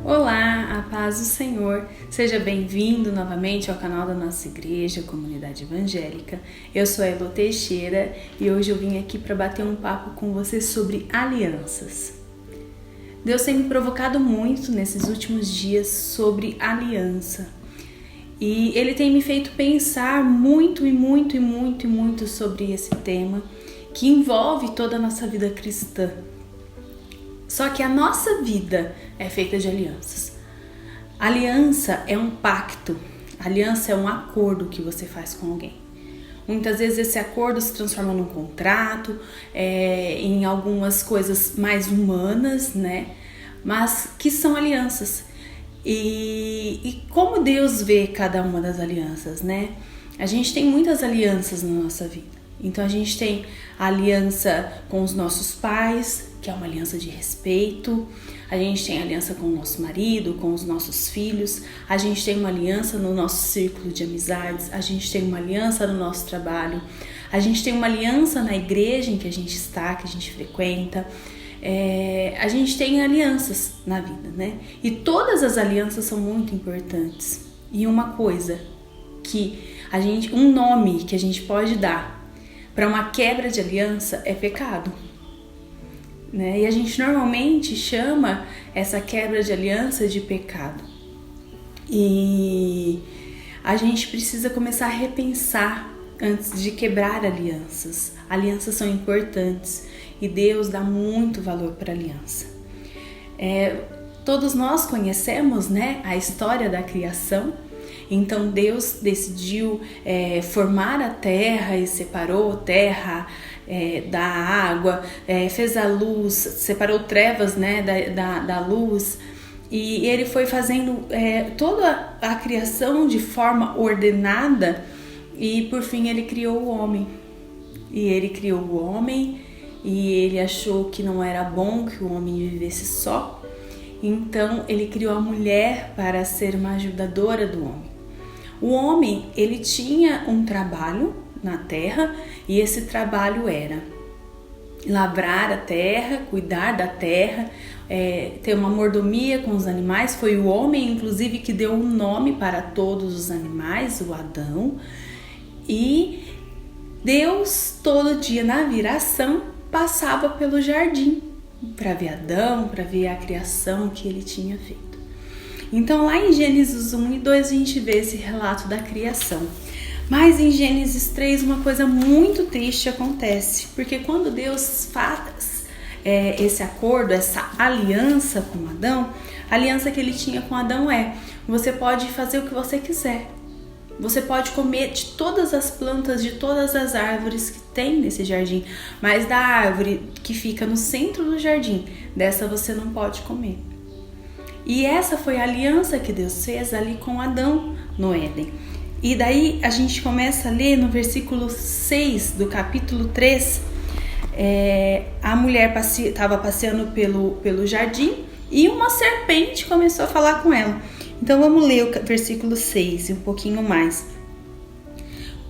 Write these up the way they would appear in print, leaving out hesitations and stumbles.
Olá, a paz do Senhor. Seja bem-vindo novamente ao canal da nossa igreja, Comunidade Evangélica. Eu sou a Elo Teixeira e hoje eu vim aqui para bater um papo com você sobre alianças. Deus tem me provocado muito nesses últimos dias sobre aliança. E Ele tem me feito pensar muito sobre esse tema que envolve toda a nossa vida cristã. Só que a nossa vida é feita de alianças. Aliança é um pacto. Aliança é um acordo que você faz com alguém. Muitas vezes esse acordo se transforma num contrato, em algumas coisas mais humanas, né? Mas que são alianças. E como Deus vê cada uma das alianças, né? A gente tem muitas alianças na nossa vida. Então a gente tem a aliança com os nossos pais, que é uma aliança de respeito. A gente tem aliança com o nosso marido, com os nossos filhos. A gente tem uma aliança no nosso círculo de amizades. A gente tem uma aliança no nosso trabalho. A gente tem uma aliança na igreja em que a gente está, que a gente frequenta. A gente tem alianças na vida, né? E todas as alianças são muito importantes. E uma coisa um nome que a gente pode dar para uma quebra de aliança é pecado, né? E a gente normalmente chama essa quebra de aliança de pecado. E a gente precisa começar a repensar antes de quebrar alianças. Alianças são importantes e Deus dá muito valor para aliança. Todos nós conhecemos, né, a história da criação. Então Deus decidiu formar a terra e separou a terra da água, fez a luz, separou trevas, né, da luz, e ele foi fazendo toda a criação de forma ordenada e por fim ele criou o homem. E ele criou o homem e ele achou que não era bom que o homem vivesse só, então ele criou a mulher para ser uma ajudadora do homem. O homem, ele tinha um trabalho na terra e esse trabalho era lavrar a terra, cuidar da terra, ter uma mordomia com os animais. Foi o homem, inclusive, que deu um nome para todos os animais, o Adão. E Deus, todo dia na viração, passava pelo jardim para ver Adão, para ver a criação que ele tinha feito. Então lá em Gênesis 1 e 2 a gente vê esse relato da criação. Mas em Gênesis 3 uma coisa muito triste acontece, porque quando Deus faz esse acordo, essa aliança com Adão, a aliança que ele tinha com Adão você pode fazer o que você quiser. Você pode comer de todas as plantas, de todas as árvores que tem nesse jardim, mas da árvore que fica no centro do jardim, dessa você não pode comer. E essa foi a aliança que Deus fez ali com Adão no Éden. E daí a gente começa a ler no versículo 6 do capítulo 3, a mulher estava passeando pelo jardim e uma serpente começou a falar com ela. Então vamos ler o versículo 6 e um pouquinho mais.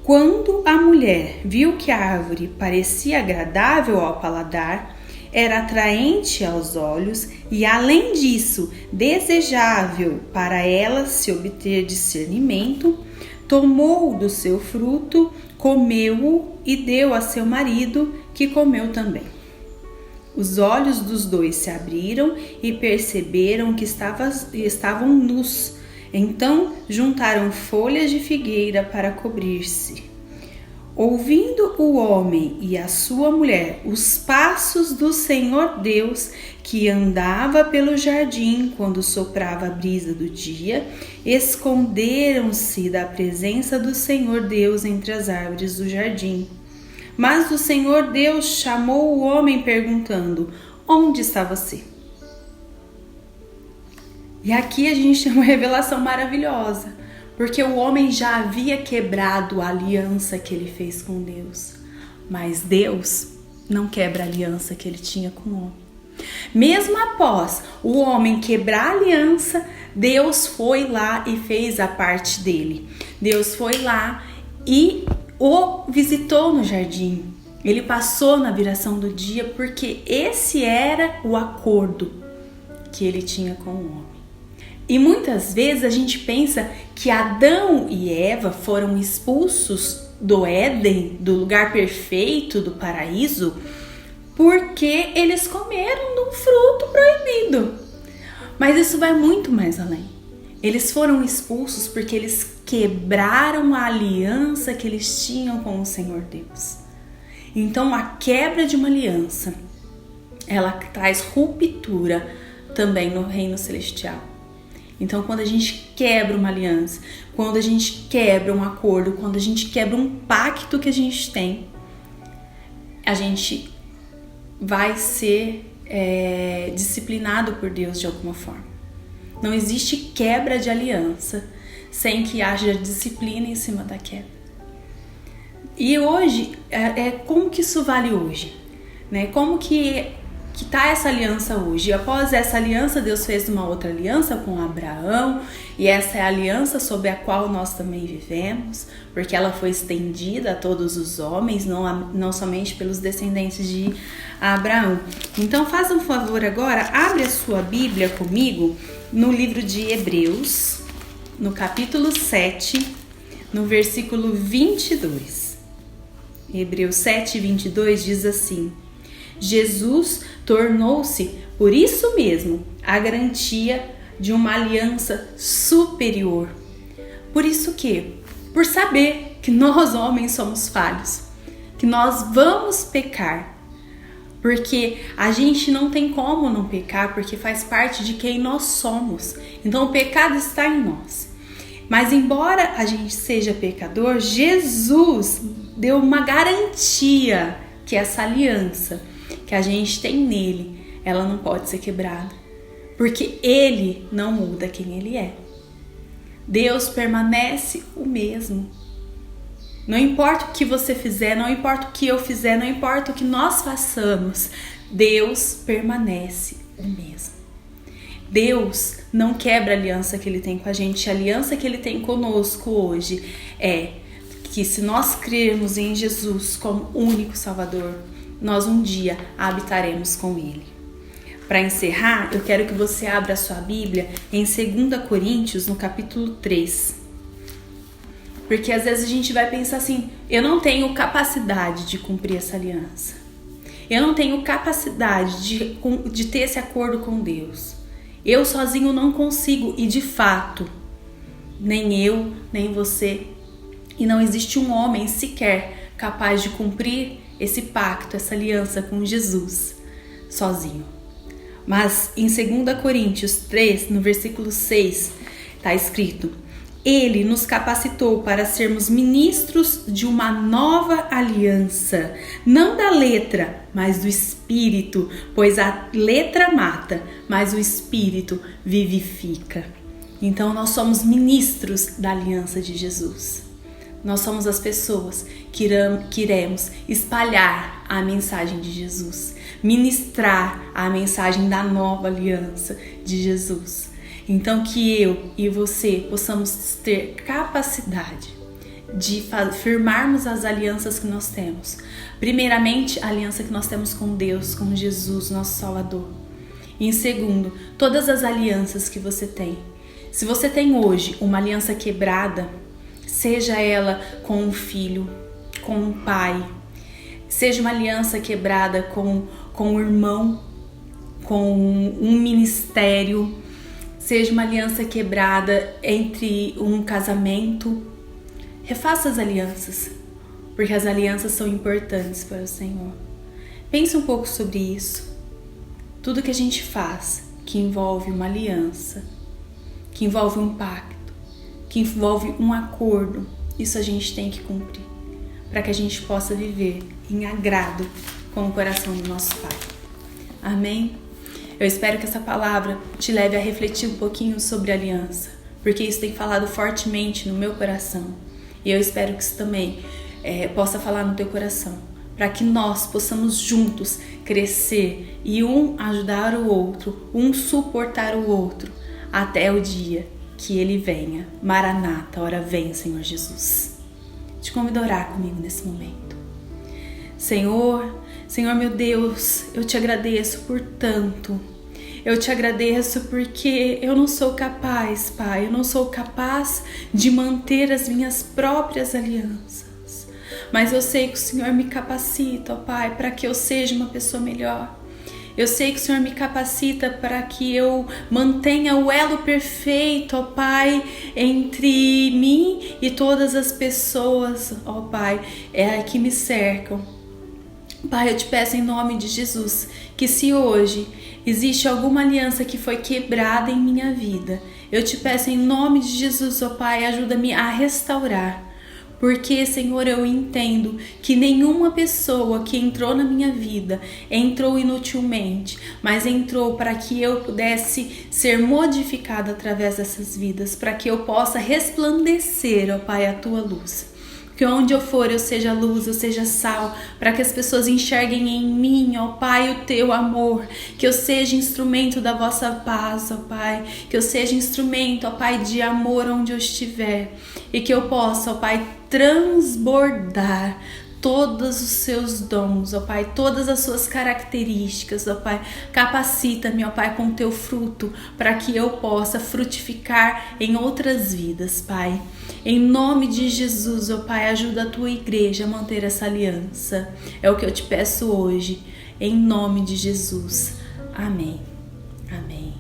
Quando a mulher viu que a árvore parecia agradável ao paladar, era atraente aos olhos e, além disso, desejável para ela se obter discernimento, tomou do seu fruto, comeu-o e deu a seu marido, que comeu também. Os olhos dos dois se abriram e perceberam que estavam nus. Então juntaram folhas de figueira para cobrir-se. Ouvindo o homem e a sua mulher os passos do Senhor Deus, que andava pelo jardim quando soprava a brisa do dia, esconderam-se da presença do Senhor Deus entre as árvores do jardim. Mas o Senhor Deus chamou o homem perguntando: onde está você? E aqui a gente tem uma revelação maravilhosa, porque o homem já havia quebrado a aliança que ele fez com Deus. Mas Deus não quebra a aliança que ele tinha com o homem. Mesmo após o homem quebrar a aliança, Deus foi lá e fez a parte dele. Deus foi lá e o visitou no jardim. Ele passou na viração do dia porque esse era o acordo que ele tinha com o homem. E muitas vezes a gente pensa que Adão e Eva foram expulsos do Éden, do lugar perfeito, do paraíso, porque eles comeram de um fruto proibido. Mas isso vai muito mais além. Eles foram expulsos porque eles quebraram a aliança que eles tinham com o Senhor Deus. Então a quebra de uma aliança, ela traz ruptura também no reino celestial. Então quando a gente quebra uma aliança, quando a gente quebra um acordo, quando a gente quebra um pacto que a gente tem, a gente vai ser disciplinado por Deus de alguma forma. Não existe quebra de aliança sem que haja disciplina em cima da quebra. E hoje, como que isso vale hoje? Né? Como que tá essa aliança hoje? Após essa aliança, Deus fez uma outra aliança com Abraão, e essa é a aliança sobre a qual nós também vivemos, porque ela foi estendida a todos os homens, não somente pelos descendentes de Abraão. Então faça um favor agora, abre a sua Bíblia comigo no livro de Hebreus, no capítulo 7, no versículo 22. Hebreus 7, 22 diz assim: Jesus tornou-se, por isso mesmo, a garantia de uma aliança superior. Por isso que? Por saber que nós homens somos falhos, que nós vamos pecar, porque a gente não tem como não pecar, porque faz parte de quem nós somos. Então o pecado está em nós. Mas embora a gente seja pecador, Jesus deu uma garantia que essa aliança que a gente tem nele, ela não pode ser quebrada, porque ele não muda quem ele é. Deus permanece o mesmo. Não importa o que você fizer, não importa o que eu fizer, não importa o que nós façamos, Deus permanece o mesmo. Deus não quebra a aliança que ele tem com a gente. A aliança que ele tem conosco hoje é que se nós crermos em Jesus como único Salvador, nós um dia habitaremos com ele. Para encerrar, eu quero que você abra a sua Bíblia em 2 Coríntios, no capítulo 3. Porque às vezes a gente vai pensar assim: eu não tenho capacidade de cumprir essa aliança. Eu não tenho capacidade de ter esse acordo com Deus. Eu sozinho não consigo. E de fato, nem eu, nem você. E não existe um homem sequer capaz de cumprir esse pacto, essa aliança com Jesus sozinho. Mas em 2 Coríntios 3, no versículo 6, está escrito: Ele nos capacitou para sermos ministros de uma nova aliança, não da letra, mas do Espírito, pois a letra mata, mas o Espírito vivifica. Então nós somos ministros da aliança de Jesus. Nós somos as pessoas que iremos espalhar a mensagem de Jesus, ministrar a mensagem da nova aliança de Jesus. Então que eu e você possamos ter capacidade de firmarmos as alianças que nós temos. Primeiramente, a aliança que nós temos com Deus, com Jesus, nosso Salvador. E em segundo, todas as alianças que você tem. Se você tem hoje uma aliança quebrada, seja ela com um filho, com um pai, seja uma aliança quebrada com um irmão, com um ministério, seja uma aliança quebrada entre um casamento, refaça as alianças, porque as alianças são importantes para o Senhor. Pense um pouco sobre isso. Tudo que a gente faz que envolve uma aliança, que envolve um pacto, que envolve um acordo, isso a gente tem que cumprir, para que a gente possa viver em agrado com o coração do nosso Pai. Amém? Eu espero que essa palavra te leve a refletir um pouquinho sobre a aliança, porque isso tem falado fortemente no meu coração. E eu espero que isso também possa falar no teu coração, para que nós possamos juntos crescer e um ajudar o outro, um suportar o outro, até o dia que ele venha. Maranata, ora vem, Senhor Jesus. Te convido a orar comigo nesse momento. Senhor meu Deus, eu te agradeço por tanto. Eu te agradeço porque eu não sou capaz, Pai, eu não sou capaz de manter as minhas próprias alianças. Mas eu sei que o Senhor me capacita, ó Pai, para que eu seja uma pessoa melhor. Eu sei que o Senhor me capacita para que eu mantenha o elo perfeito, ó Pai, entre mim e todas as pessoas, ó Pai, que me cercam. Pai, eu te peço em nome de Jesus, que se hoje existe alguma aliança que foi quebrada em minha vida, eu te peço em nome de Jesus, ó Pai, ajuda-me a restaurar. Porque, Senhor, eu entendo que nenhuma pessoa que entrou na minha vida entrou inutilmente, mas entrou para que eu pudesse ser modificada através dessas vidas, para que eu possa resplandecer, ó Pai, a tua luz. Que onde eu for eu seja luz, eu seja sal, para que as pessoas enxerguem em mim, ó Pai, o teu amor. Que eu seja instrumento da vossa paz, ó Pai. Que eu seja instrumento, ó Pai, de amor onde eu estiver. E que eu possa, ó Pai, transbordar todos os seus dons, ó Pai, todas as suas características, ó Pai. Capacita-me, ó Pai, com teu fruto, para que eu possa frutificar em outras vidas, Pai. Em nome de Jesus, ó Pai, ajuda a tua igreja a manter essa aliança. É o que eu te peço hoje, em nome de Jesus. Amém. Amém.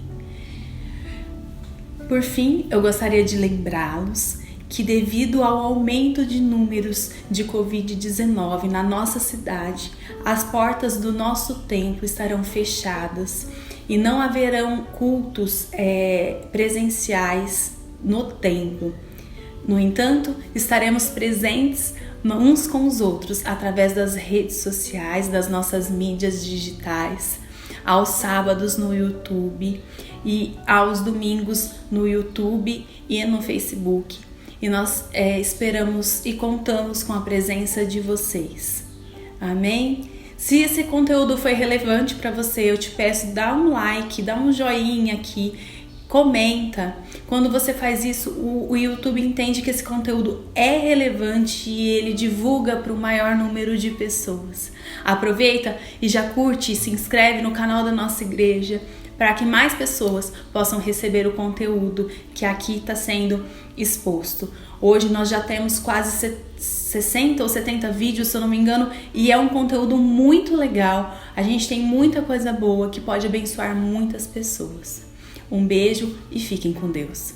Por fim, eu gostaria de lembrá-los que devido ao aumento de números de Covid-19 na nossa cidade, as portas do nosso templo estarão fechadas e não haverão cultos presenciais no templo. No entanto, estaremos presentes uns com os outros através das redes sociais, das nossas mídias digitais, aos sábados no YouTube e aos domingos no YouTube e no Facebook. E nós esperamos e contamos com a presença de vocês. Amém? Se esse conteúdo foi relevante para você, eu te peço, dá um like, dá um joinha aqui, comenta. Quando você faz isso, o YouTube entende que esse conteúdo é relevante e ele divulga para o maior número de pessoas. Aproveita e já curte e se inscreve no canal da nossa igreja, para que mais pessoas possam receber o conteúdo que aqui está sendo exposto. Hoje nós já temos quase 60 ou 70 vídeos, se eu não me engano, e é um conteúdo muito legal. A gente tem muita coisa boa que pode abençoar muitas pessoas. Um beijo e fiquem com Deus.